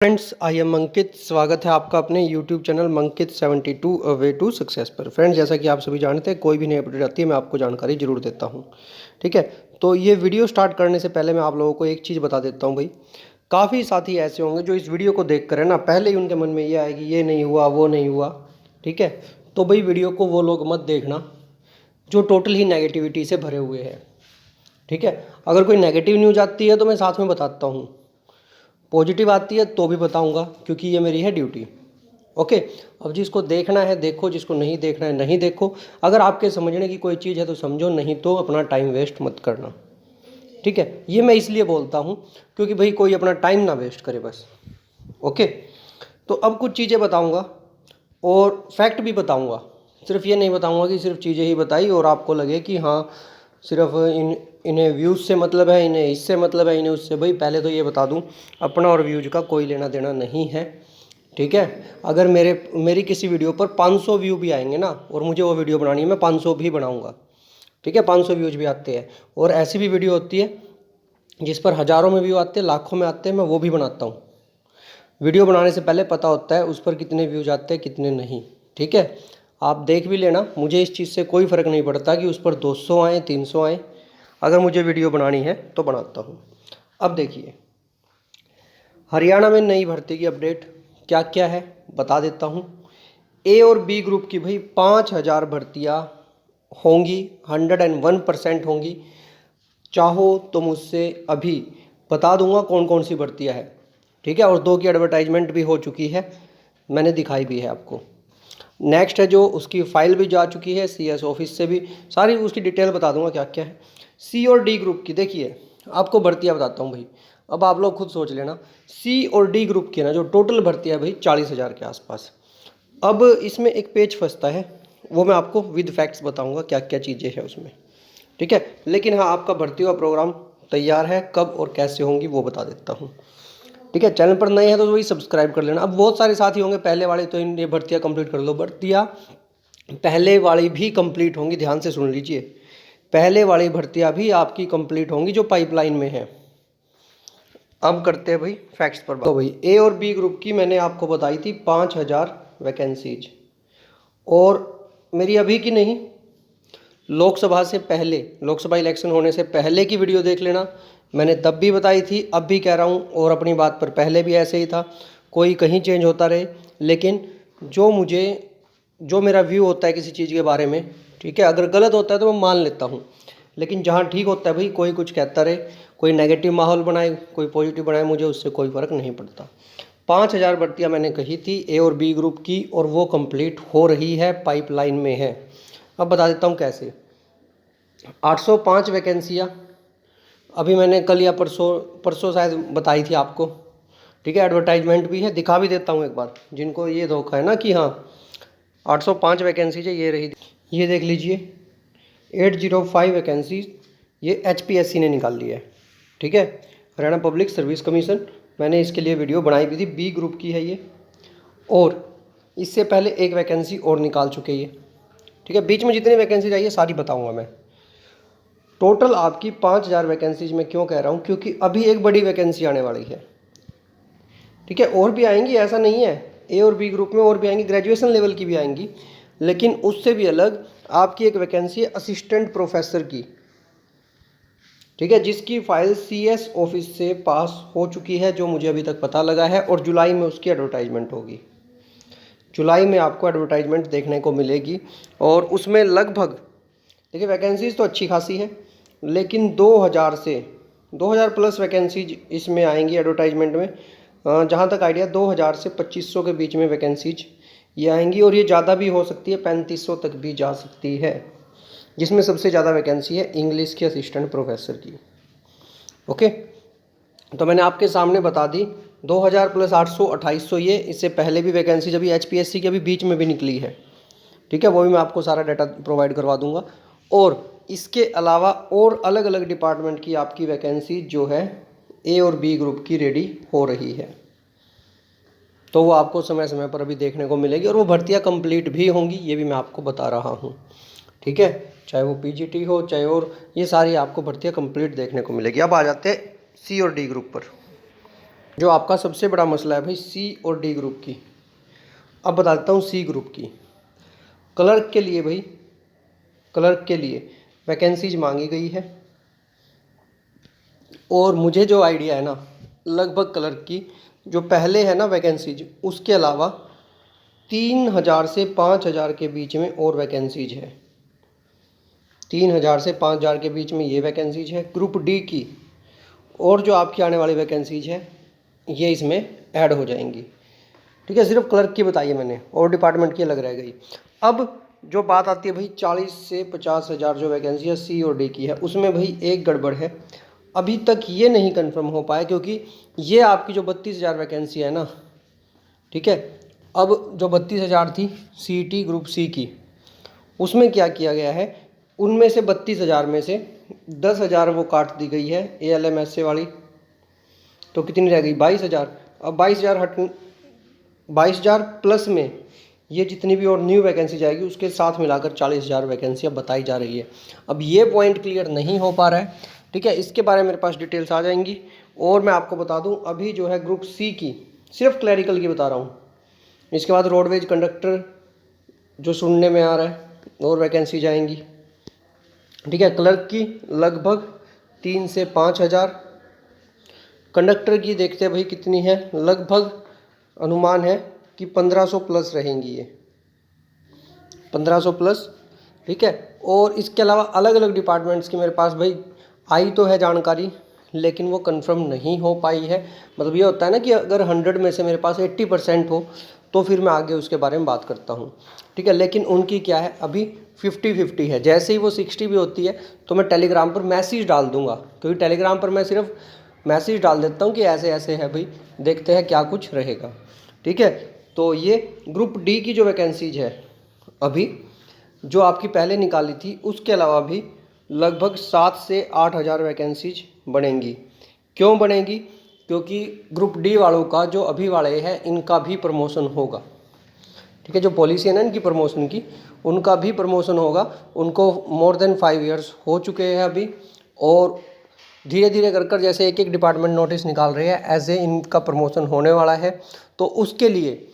Friends, I am अंकित। स्वागत है आपका अपने YouTube channel Mankit 72 a way to success पर। फ्रेंड्स, जैसा कि आप सभी जानते हैं, कोई भी नई अपडेट आती है मैं आपको जानकारी जरूर देता हूं। ठीक है, तो ये वीडियो स्टार्ट करने से पहले मैं आप लोगों को एक चीज़ बता देता हूं भाई। काफ़ी साथी ऐसे होंगे जो इस वीडियो को देख कर है ना, पहले ही उनके मन में ये आएगी ये नहीं हुआ वो नहीं हुआ। ठीक है, तो भाई वीडियो को वो लोग मत देखना जो टोटल ही नेगेटिविटी से भरे हुए हैं। ठीक है, अगर कोई नेगेटिव न्यूज़ आती है तो मैं साथ में बताता हूँ, पॉजिटिव आती है तो भी बताऊंगा, क्योंकि ये मेरी है ड्यूटी। ओके, अब जिसको देखना है देखो, जिसको नहीं देखना है नहीं देखो। अगर आपके समझने की कोई चीज़ है तो समझो, नहीं तो अपना टाइम वेस्ट मत करना। ठीक है, ये मैं इसलिए बोलता हूँ क्योंकि भाई कोई अपना टाइम ना वेस्ट करे बस। ओके, तो अब कुछ चीज़ें बताऊँगा और फैक्ट भी बताऊँगा। सिर्फ ये नहीं बताऊँगा कि सिर्फ चीज़ें ही बताई और आपको लगे कि हाँ सिर्फ इन्हें व्यूज़ से मतलब है, इन्हें इससे मतलब है, इन्हें उससे। भाई पहले तो ये बता दूं, अपना और व्यूज़ का कोई लेना देना नहीं है। ठीक है, अगर मेरी किसी वीडियो पर 500 व्यू भी आएंगे ना और मुझे वो वीडियो बनानी है, मैं 500 भी बनाऊंगा। ठीक है, 500 व्यूज़ भी आते हैं और ऐसी भी वीडियो होती है जिस पर हज़ारों में व्यू आते हैं, लाखों में आते हैं, मैं वो भी बनाता हूँ। वीडियो बनाने से पहले पता होता है उस पर कितने व्यूज आते हैं कितने नहीं। ठीक है, आप देख भी लेना, मुझे इस चीज़ से कोई फ़र्क नहीं पड़ता कि उस पर 200 आए 300 आए। अगर मुझे वीडियो बनानी है तो बनाता हूँ। अब देखिए, हरियाणा में नई भर्ती की अपडेट क्या क्या है बता देता हूँ। ए और बी ग्रुप की भाई 5000 भर्तियाँ होंगी, 101% होंगी। चाहो तो मुझसे अभी बता दूंगा कौन कौन सी भर्तियाँ है। ठीक है, और 2 की एडवर्टाइजमेंट भी हो चुकी है, मैंने दिखाई भी है आपको। नेक्स्ट है जो उसकी फ़ाइल भी जा चुकी है CS ऑफिस से भी, सारी उसकी डिटेल बता दूंगा क्या क्या है। सी और डी ग्रुप की देखिए, आपको भर्तियाँ बताता हूँ भाई। अब आप लोग खुद सोच लेना, सी और डी ग्रुप की ना जो टोटल भर्तियाँ भाई 40,000 के आसपास। अब इसमें एक पेज फंसता है, वो मैं आपको विद फैक्ट्स बताऊँगा क्या क्या चीज़ें हैं उसमें। ठीक है, लेकिन हाँ आपका भर्ती का प्रोग्राम तैयार है, कब और कैसे होंगी वो बता देता हूँ। ठीक है, चैनल पर नए हैं तो वही सब्सक्राइब कर लेना। अब बहुत सारे साथी होंगे पहले वाले, तो इन ये भर्तियाँ कंप्लीट कर लो। भर्तियाँ पहले वाली भी कंप्लीट होंगी, ध्यान से सुन लीजिए। पहले वाली भर्तियाँ भी आपकी कंप्लीट होंगी जो पाइपलाइन में है। अब करते हैं भाई फैक्ट्स पर बात। तो भाई ए और बी ग्रुप की मैंने आपको बताई थी 5000 वैकेंसीज, और मेरी अभी की नहीं, लोकसभा से पहले, लोकसभा इलेक्शन होने से पहले की वीडियो देख लेना। मैंने तब भी बताई थी, अब भी कह रहा हूँ, और अपनी बात पर पहले भी ऐसे ही था। कोई कहीं चेंज होता रहे, लेकिन जो मेरा व्यू होता है किसी चीज़ के बारे में, ठीक है, अगर गलत होता है तो मैं मान लेता हूँ, लेकिन जहाँ ठीक होता है भाई, कोई कुछ कहता रहे, कोई नेगेटिव माहौल बनाए कोई पॉजिटिव बनाए, मुझे उससे कोई फ़र्क नहीं पड़ता। 5000 भर्तियाँ मैंने कही थी ए और बी ग्रुप की, और वो कंप्लीट हो रही है, पाइपलाइन में है। अब बता देता हूँ कैसे। 805 वैकेंसियाँ अभी मैंने कल या परसों परसों शायद बताई थी आपको। ठीक है, एडवर्टाइजमेंट भी है, दिखा भी देता हूँ एक बार, जिनको ये धोखा है ना कि हाँ 805 वैकेंसी है, ये रही, ये देख लीजिए। 805 वैकेंसी ये HPSC ने निकाल ली है। ठीक है, हरियाणा पब्लिक सर्विस कमीशन, मैंने इसके लिए वीडियो बनाई भी थी। बी ग्रुप की है ये, और इससे पहले एक वैकेंसी और निकाल चुके ये। ठीक है, बीच में जितनी वैकेंसी आई है सारी बताऊँगा मैं। टोटल आपकी 5000 वैकेंसीज में क्यों कह रहा हूँ, क्योंकि अभी एक बड़ी वैकेंसी आने वाली है। ठीक है, और भी आएंगी, ऐसा नहीं है, ए और बी ग्रुप में और भी आएंगी, ग्रेजुएशन लेवल की भी आएंगी, लेकिन उससे भी अलग आपकी एक वैकेंसी है असिस्टेंट प्रोफेसर की। ठीक है, जिसकी फाइल CS ऑफिस से पास हो चुकी है, जो मुझे अभी तक पता लगा है, और जुलाई में उसकी एडवर्टाइजमेंट होगी। जुलाई में आपको एडवर्टाइजमेंट देखने को मिलेगी, और उसमें लगभग, देखिए वैकेंसीज तो अच्छी खासी है, लेकिन 2000 प्लस वैकेंसीज इसमें आएंगी एडवर्टाइजमेंट में। जहाँ तक आइडिया 2000 से 2500 के बीच में वैकेंसीज ये आएंगी, और ये ज़्यादा भी हो सकती है, 3500 तक भी जा सकती है, जिसमें सबसे ज़्यादा वैकेंसी है इंग्लिश की असिस्टेंट प्रोफेसर की। ओके, तो मैंने आपके सामने बता दी 2000 प्लस 800 2800 ये, इससे पहले भी वैकेंसी अभी HPSC के अभी बीच में भी निकली है। ठीक है, वो भी मैं आपको सारा डाटा प्रोवाइड करवा दूंगा। और इसके अलावा और अलग अलग डिपार्टमेंट की आपकी वैकेंसी जो है ए और बी ग्रुप की रेडी हो रही है, तो वो आपको समय समय पर अभी देखने को मिलेगी, और वो भर्तियां कंप्लीट भी होंगी, ये भी मैं आपको बता रहा हूँ। ठीक है, चाहे वो PGT हो चाहे और, ये सारी आपको भर्तियां कंप्लीट देखने को मिलेगी। अब आ जाते हैं C और D ग्रुप पर। जो आपका सबसे बड़ा मसला है भाई सी और डी ग्रुप की। अब बताता हूँ सी ग्रुप की। क्लर्क के लिए भाई, क्लर्क के लिए वैकेंसीज मांगी गई है और मुझे जो आइडिया है ना, लगभग क्लर्क की जो पहले है ना वैकेंसीज, उसके अलावा 3000 से 5000 के बीच में और वैकेंसीज है। 3000 से 5000 के बीच में ये वैकेंसीज है ग्रुप डी की। और जो आपकी आने वाली वैकेंसीज है ये इसमें ऐड हो जाएंगी। ठीक है, सिर्फ क्लर्क की बताइए मैंने, और डिपार्टमेंट की अलग रह गई। अब जो बात आती है भाई 40 से 50,000 जो वैकेंसी है सी और डी की है, उसमें भाई एक गड़बड़ है। अभी तक ये नहीं कंफर्म हो पाया क्योंकि ये आपकी जो 32,000 वैकेंसी है ना, ठीक है, अब जो 32,000 थी सीईटी ग्रुप सी की, उसमें क्या किया गया है, उनमें से 32,000 में से 10,000 वो काट दी गई है ALMSA वाली, तो कितनी रह गई 22,000। अब 22,000 प्लस में ये जितनी भी और न्यू वैकेंसी जाएगी उसके साथ मिलाकर 40,000 वैकेंसी अब बताई जा रही है। अब ये पॉइंट क्लियर नहीं हो पा रहा है, ठीक है, इसके बारे में मेरे पास डिटेल्स आ जाएंगी। और मैं आपको बता दूं अभी जो है ग्रुप सी की, सिर्फ क्लैरिकल की बता रहा हूँ, इसके बाद रोडवेज कंडक्टर जो सुनने में आ रहा है और वैकेंसी जाएंगी, ठीक है। क्लर्क की लगभग 3 से 5,000, कंडक्टर की देखते हैं भाई कितनी है, लगभग अनुमान है कि 1500 प्लस रहेंगी ये, 1500 प्लस, ठीक है। और इसके अलावा अलग अलग डिपार्टमेंट्स की मेरे पास भाई आई तो है जानकारी, लेकिन वो कंफर्म नहीं हो पाई है। मतलब ये होता है ना कि अगर 100 में से मेरे पास 80% हो तो फिर मैं आगे उसके बारे में बात करता हूँ, ठीक है। लेकिन उनकी क्या है अभी 50-50 है। जैसे ही वो 60 भी होती है तो मैं टेलीग्राम पर मैसेज डाल दूंगा, क्योंकि टेलीग्राम पर मैं सिर्फ मैसेज डाल देता हूँ कि ऐसे ऐसे है भाई, देखते हैं क्या कुछ रहेगा, ठीक है। तो ये ग्रुप डी की जो वैकेंसीज है अभी जो आपकी पहले निकाली थी, उसके अलावा भी लगभग 7 से 8,000 वैकेंसीज बनेंगी। क्यों बनेंगी? क्योंकि ग्रुप डी वालों का जो अभी वाले हैं इनका भी प्रमोशन होगा, ठीक है। जो पॉलिसी है ना इनकी प्रमोशन की, उनका भी प्रमोशन होगा। उनको मोर देन 5 इयर्स हो चुके हैं अभी, और धीरे धीरे कर कर जैसे एक एक डिपार्टमेंट नोटिस निकाल रहे हैं, ऐसे इनका प्रमोशन होने वाला है। तो उसके लिए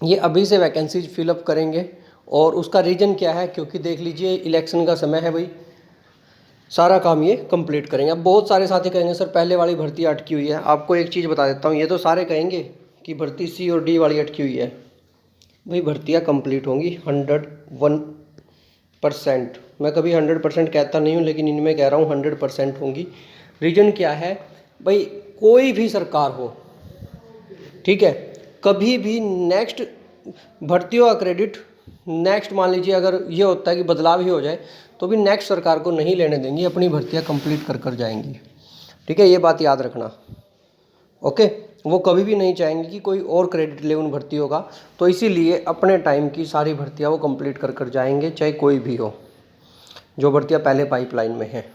ये अभी से वैकेंसीज फिलअप करेंगे। और उसका रीज़न क्या है, क्योंकि देख लीजिए इलेक्शन का समय है भाई, सारा काम ये कंप्लीट करेंगे। अब बहुत सारे साथी कहेंगे सर पहले वाली भर्ती अटकी हुई है। आपको एक चीज़ बता देता हूँ, ये तो सारे कहेंगे कि भर्ती सी और डी वाली अटकी हुई है। भाई भर्तियाँ कंप्लीट होंगी 101%। मैं कभी 100% कहता नहीं हूँ, लेकिन इनमें कह रहा हूँ 100% होंगी। रीज़न क्या है भाई, कोई भी सरकार हो, ठीक है, कभी भी नेक्स्ट भर्तियों का क्रेडिट नेक्स्ट, मान लीजिए अगर ये होता है कि बदलाव ही हो जाए तो भी नेक्स्ट सरकार को नहीं लेने देंगी, अपनी भर्तियां कंप्लीट कर कर जाएंगी, ठीक है। ये बात याद रखना, ओके। वो कभी भी नहीं चाहेंगे कि कोई और क्रेडिट ले उन भर्तियों का, तो इसीलिए अपने टाइम की सारी भर्तियां वो कंप्लीट कर कर जाएंगे, चाहे कोई भी हो, जो भर्तियां पहले पाइपलाइन में है।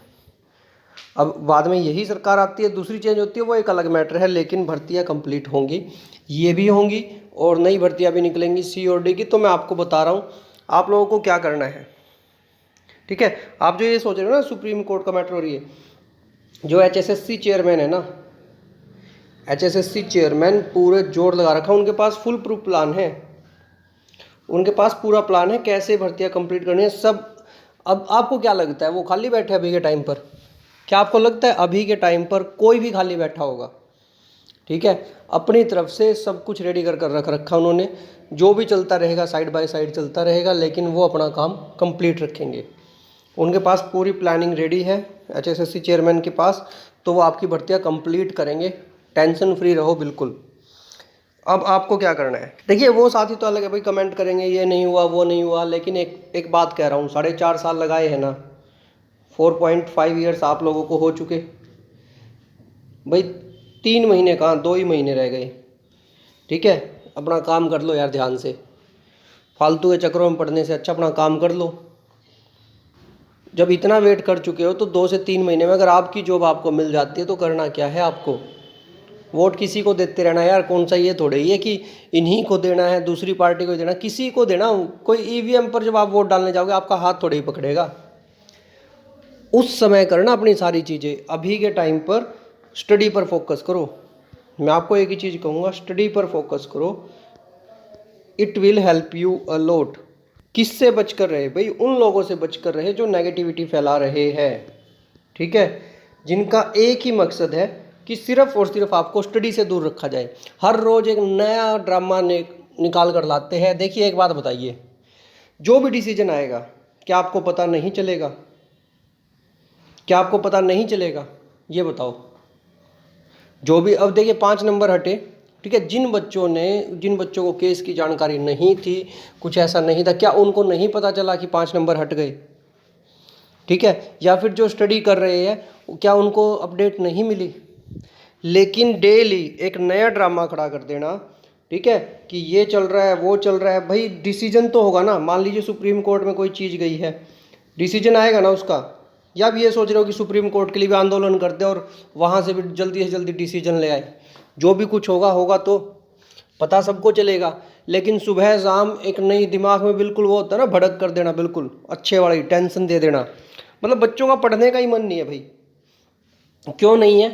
अब बाद में यही सरकार आती है, दूसरी चेंज होती है, वो एक अलग मैटर है, लेकिन भर्तियां कंप्लीट होंगी, ये भी होंगी, और नई भर्तियां भी निकलेंगी सी और डी की। तो मैं आपको बता रहा हूँ आप लोगों को क्या करना है, ठीक है। आप जो ये सोच रहे हो ना सुप्रीम कोर्ट का मैटर हो रही है, जो HSSC चेयरमैन है ना, HSSC चेयरमैन पूरे जोर लगा रखा, उनके पास फुल प्रूफ प्लान है, उनके पास पूरा प्लान है कैसे भर्तियां कंप्लीट करनी है सब। अब आपको क्या लगता है वो खाली बैठे अभी के टाइम पर? क्या आपको लगता है अभी के टाइम पर कोई भी खाली बैठा होगा? ठीक है, अपनी तरफ से सब कुछ रेडी कर कर रख रखा उन्होंने, जो भी चलता रहेगा साइड बाय साइड चलता रहेगा, लेकिन वो अपना काम कंप्लीट रखेंगे। उनके पास पूरी प्लानिंग रेडी है HSSC चेयरमैन के पास, तो वो आपकी भर्तियां कंप्लीट करेंगे, टेंशन फ्री रहो बिल्कुल। अब आपको क्या करना है, देखिए वो साथी तो अलग है भाई, कमेंट करेंगे ये नहीं हुआ वो नहीं हुआ, लेकिन एक बात कह रहा हूँ, 4.5 साल लगाए हैं ना, 4.5 ईयर्स आप लोगों को हो चुके भाई, 3 महीने कहाँ 2 ही महीने रह गए, ठीक है। अपना काम कर लो यार ध्यान से, फालतू के चक्करों में पड़ने से अच्छा अपना काम कर लो। जब इतना वेट कर चुके हो तो 2 से 3 महीने में अगर आपकी जॉब आपको मिल जाती है तो करना क्या है आपको, वोट किसी को देते रहना यार। कौन सा ये थोड़े ही है कि इन्हीं को देना है, दूसरी पार्टी को देना, किसी को देना। कोई EVM पर जब आप वोट डालने जाओगे आपका हाथ थोड़े ही पकड़ेगा। उस समय करना अपनी सारी चीज़ें, अभी के टाइम पर स्टडी पर फोकस करो, मैं आपको एक ही चीज़ कहूँगा, स्टडी पर फोकस करो, it will help you a lot. किससे बचकर रहे भाई? उन लोगों से बचकर रहे जो नेगेटिविटी फैला रहे हैं, ठीक है, जिनका एक ही मकसद है कि सिर्फ और सिर्फ आपको स्टडी से दूर रखा जाए। हर रोज़ एक नया ड्रामा निकाल कर लाते हैं। देखिए एक बात बताइए, जो भी डिसीजन आएगा क्या आपको पता नहीं चलेगा? क्या आपको पता नहीं चलेगा? ये बताओ। जो भी, अब देखिए 5 नंबर हटे, ठीक है, जिन बच्चों को केस की जानकारी नहीं थी, कुछ ऐसा नहीं था, क्या उनको नहीं पता चला कि 5 नंबर हट गए? ठीक है, या फिर जो स्टडी कर रहे हैं क्या उनको अपडेट नहीं मिली? लेकिन डेली एक नया ड्रामा खड़ा कर देना, ठीक है, कि ये चल रहा है वो चल रहा है, भाई डिसीजन तो होगा ना। मान लीजिए सुप्रीम कोर्ट में कोई चीज़ गई है, डिसीजन आएगा ना उसका। या आप ये सोच रहे हो कि सुप्रीम कोर्ट के लिए भी आंदोलन कर दे और वहाँ से भी जल्दी से जल्दी डिसीजन ले आए? जो भी कुछ होगा होगा तो पता सबको चलेगा, लेकिन सुबह शाम एक नई दिमाग में बिल्कुल वो होता है ना, भड़क कर देना, बिल्कुल अच्छे वाली टेंशन दे देना। मतलब बच्चों का पढ़ने का ही मन नहीं है भाई। क्यों नहीं है?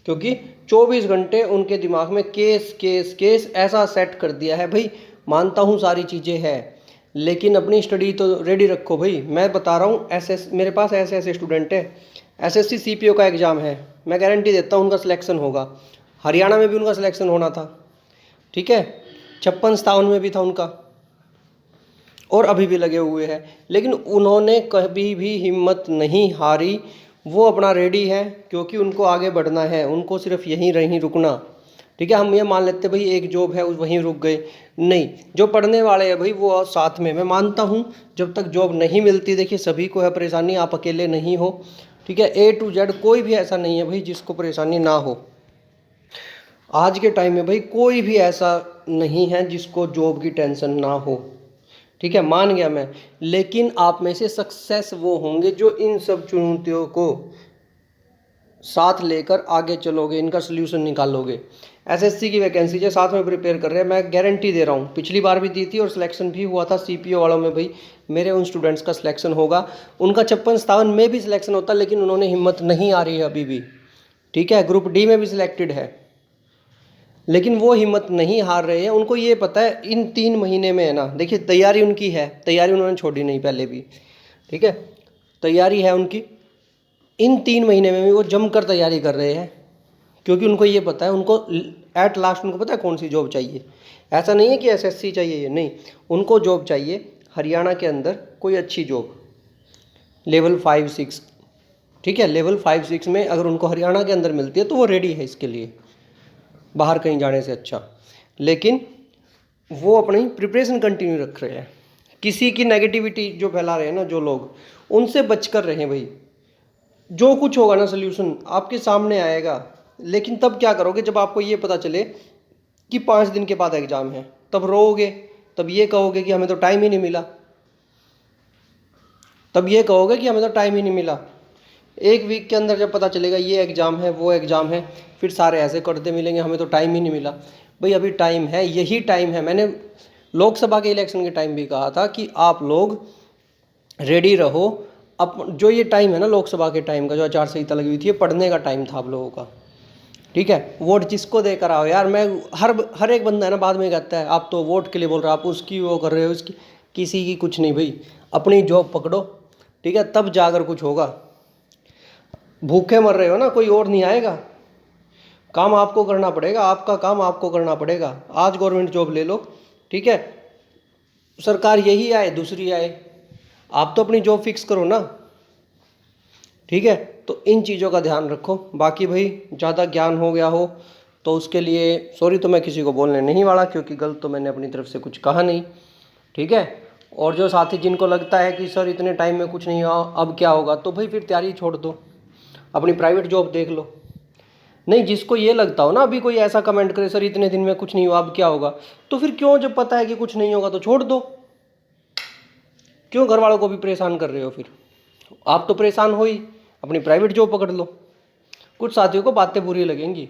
क्योंकि 24 घंटे उनके दिमाग में केस केस केस ऐसा सेट कर दिया है भाई। मानता हूँ सारी चीज़ें हैं, लेकिन अपनी स्टडी तो रेडी रखो भाई। मैं बता रहा हूँ, मेरे पास ऐसे ऐसे स्टूडेंट है, एसएससी सीपीओ का एग्ज़ाम है, मैं गारंटी देता हूँ उनका सिलेक्शन होगा। हरियाणा में भी उनका सिलेक्शन होना था, ठीक है, 56-57 में भी था उनका, और अभी भी लगे हुए हैं। लेकिन उन्होंने कभी भी हिम्मत नहीं हारी, वो अपना रेडी है, क्योंकि उनको आगे बढ़ना है, उनको सिर्फ यहीं रुकना। ठीक है, हम ये मान लेते भाई एक जॉब है वहीं रुक गए, नहीं, जो पढ़ने वाले हैं भाई वो साथ में। मैं मानता हूँ जब तक जॉब नहीं मिलती, देखिए सभी को है परेशानी, आप अकेले नहीं हो, ठीक है, A to Z कोई भी ऐसा नहीं है भाई जिसको परेशानी ना हो। आज के टाइम में भाई कोई भी ऐसा नहीं है जिसको जॉब की टेंशन ना हो, ठीक है, मान गया मैं। लेकिन आप में से सक्सेस वो होंगे जो इन सब चुनौतियों को साथ लेकर आगे चलोगे, इनका सोल्यूशन निकालोगे। एसएससी की वैकेंसी जो साथ में प्रिपेयर कर रहे हैं, मैं गारंटी दे रहा हूँ, पिछली बार भी दी थी और सिलेक्शन भी हुआ था सीपीओ वालों में भाई। मेरे उन स्टूडेंट्स का सिलेक्शन होगा, उनका 56-57 में भी सिलेक्शन होता, लेकिन उन्होंने हिम्मत नहीं आ रही है अभी भी, ठीक है, ग्रुप डी में भी सिलेक्टेड है, लेकिन वो हिम्मत नहीं हार रहे हैं। उनको ये पता है इन 3 महीने में है ना, देखिए तैयारी उनकी है, तैयारी उन्होंने छोड़ी नहीं पहले भी, ठीक है, तैयारी है उनकी। इन 3 महीने में भी वो जमकर तैयारी कर रहे हैं, क्योंकि उनको ये पता है, उनको एट लास्ट उनको पता है कौन सी जॉब चाहिए। ऐसा नहीं है कि एसएससी चाहिए, ये नहीं, उनको जॉब चाहिए हरियाणा के अंदर कोई अच्छी जॉब, लेवल 5-6, ठीक है, लेवल 5-6 में अगर उनको हरियाणा के अंदर मिलती है तो वो रेडी है इसके लिए, बाहर कहीं जाने से अच्छा। लेकिन वो अपनी प्रिपरेशन कंटिन्यू रख रहे हैं। किसी की नेगेटिविटी जो फैला रहे हैं ना जो लोग, उनसे बचकर रहें भाई। जो कुछ होगा ना सोल्यूशन आपके सामने आएगा। लेकिन तब क्या करोगे जब आपको ये पता चले कि 5 दिन के बाद एग्ज़ाम है? तब रोओगे, तब ये कहोगे कि हमें तो टाइम ही नहीं मिला, तब ये कहोगे कि हमें तो टाइम ही नहीं मिला। एक वीक के अंदर जब पता चलेगा ये एग्ज़ाम है वो एग्ज़ाम है, फिर सारे ऐसे करते मिलेंगे हमें तो टाइम ही नहीं मिला। भाई अभी टाइम है, यही टाइम है। मैंने लोकसभा के इलेक्शन के टाइम भी कहा था कि आप लोग रेडी रहो। अब जो ये टाइम है ना लोकसभा के टाइम का, जो आचार संहिता लगी हुई थी, ये पढ़ने का टाइम था आप लोगों का, ठीक है। वोट जिसको देकर आओ यार, मैं हर एक बंदा है ना बाद में कहता है आप तो वोट के लिए बोल रहे हो, आप उसकी वो कर रहे हो, उसकी किसी की कुछ नहीं भाई। अपनी जॉब पकड़ो, ठीक है, तब जाकर कुछ होगा। भूखे मर रहे हो ना, कोई और नहीं आएगा, काम आपको करना पड़ेगा, आपका काम आपको करना पड़ेगा। आज गवर्नमेंट जॉब ले लो, ठीक है, सरकार यही आए दूसरी आए, आप तो अपनी जॉब फिक्स करो ना, ठीक है। तो इन चीज़ों का ध्यान रखो। बाकी भाई ज़्यादा ज्ञान हो गया हो तो उसके लिए सॉरी, तो मैं किसी को बोलने नहीं वाला, क्योंकि गलत तो मैंने अपनी तरफ से कुछ कहा नहीं, ठीक है। और जो साथी जिनको लगता है कि सर इतने टाइम में कुछ नहीं हुआ अब क्या होगा, तो भाई फिर तैयारी छोड़ दो, अपनी प्राइवेट जॉब देख लो। नहीं, जिसको ये लगता हो ना, अभी कोई ऐसा कमेंट करे सर इतने दिन में कुछ नहीं हुआ अब क्या होगा, तो फिर क्यों, जब पता है कि कुछ नहीं होगा तो छोड़ दो, क्यों घर वालों को भी परेशान कर रहे हो? फिर आप तो परेशान हो ही, अपनी प्राइवेट जॉब पकड़ लो। कुछ साथियों को बातें बुरी लगेंगी,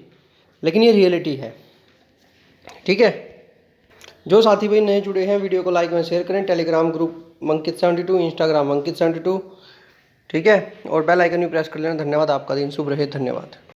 लेकिन ये रियलिटी है, ठीक है। जो साथी भाई नए जुड़े हैं, वीडियो को लाइक में शेयर करें। टेलीग्राम ग्रुप मंकित72, इंस्टाग्राम मंकित72, ठीक है, और बेल आइकन भी प्रेस कर लेना। धन्यवाद, आपका दिन शुभ रहे, धन्यवाद।